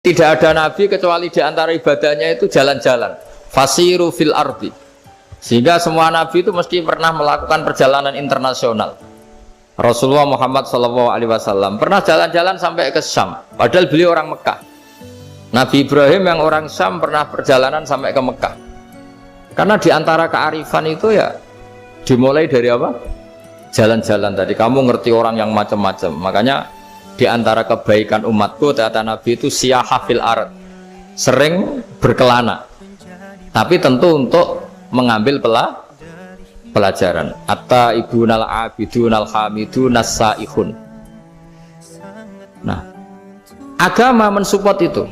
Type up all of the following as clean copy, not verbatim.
Tidak ada nabi kecuali di antara ibadahnya itu jalan-jalan. Fasiru fil ardi. Sehingga semua nabi itu mesti pernah melakukan perjalanan internasional. Rasulullah Muhammad SAW pernah jalan-jalan sampai ke Syam, padahal beliau orang Mekah. Nabi Ibrahim yang orang Syam pernah perjalanan sampai ke Mekah. Karena di antara kearifan itu ya dimulai dari apa? Jalan-jalan tadi. Kamu ngerti orang yang macam-macam. Makanya di antara kebaikan umatku kata Nabi itu siyaha fil ard, sering berkelana, tapi tentu untuk mengambil pelajaran. Atta ibunal abidunal hamidun saihun. Nah, agama mensupport itu.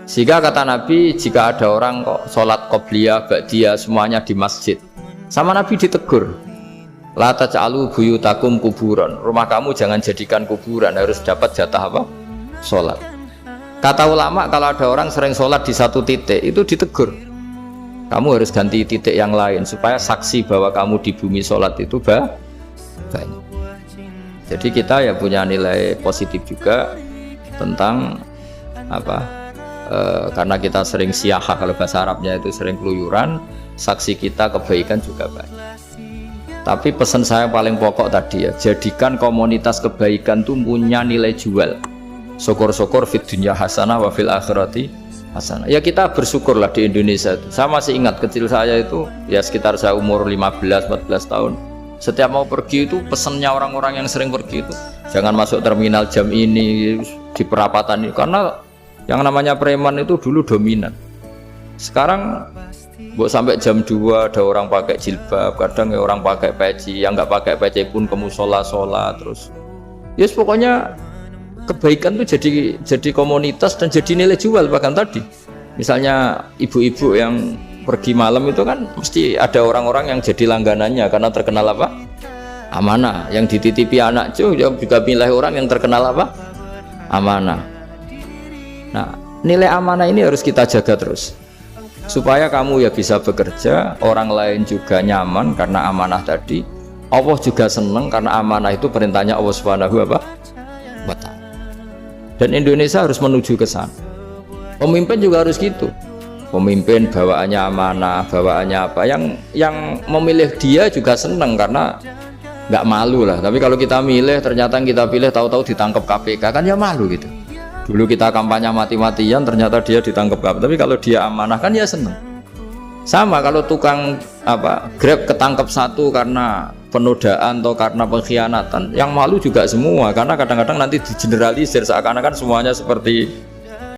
Sehingga kata Nabi, jika ada orang kok sholat qobliyah, ba'diyah semuanya di masjid, sama Nabi ditegur, la taj'alu buyutakum kuburan, rumah kamu jangan jadikan kuburan, harus dapat jatah apa? Sholat. Kata ulama, kalau ada orang sering sholat di satu titik, itu ditegur, kamu harus ganti titik yang lain supaya saksi bahwa kamu di bumi sholat itu banyak. Jadi kita ya punya nilai positif juga tentang apa? Karena kita sering siyaha, kalau bahasa Arabnya itu sering keluyuran, saksi kita kebaikan juga banyak. Tapi pesan saya paling pokok tadi ya, jadikan komunitas kebaikan itu punya nilai jual. Syukur-syukur fid dunya hasanah wa fil akhirati hasanah. Ya kita bersyukurlah di Indonesia itu. Saya masih ingat kecil saya itu ya sekitar saya umur 15-14 tahun. Setiap mau pergi itu pesannya orang-orang yang sering pergi itu, jangan masuk terminal jam ini, di perapatan ini, karena yang namanya preman itu dulu dominan. Sekarang sampai jam 2 ada orang pakai jilbab, kadang ya orang pakai peci, yang nggak pakai peci pun ke musola terus. Yes, pokoknya kebaikan itu jadi komunitas dan jadi nilai jual. Bahkan tadi misalnya ibu-ibu yang pergi malam itu kan mesti ada orang-orang yang jadi langganannya karena terkenal apa? Amanah. Yang dititipi anak juga pilih orang yang terkenal apa? Amanah. Nah, nilai amanah ini harus kita jaga terus supaya kamu ya bisa bekerja, orang lain juga nyaman karena amanah tadi, Allah juga senang karena amanah itu perintahnya Allah Subhanahu wa ta'ala. Dan Indonesia harus menuju ke sana. Pemimpin juga harus gitu. Pemimpin bawaannya amanah, bawaannya apa, yang memilih dia juga senang karena nggak malu lah. Tapi kalau kita milih ternyata yang kita pilih tahu-tahu ditangkap KPK kan ya malu gitu. Dulu kita kampanye mati-matian, ternyata dia ditangkap KPK. Tapi kalau dia amanah kan ya seneng. Sama kalau tukang Grab ketangkap satu karena penodaan atau karena pengkhianatan, yang malu juga semua. Karena kadang-kadang nanti digeneralisir seakan-akan semuanya seperti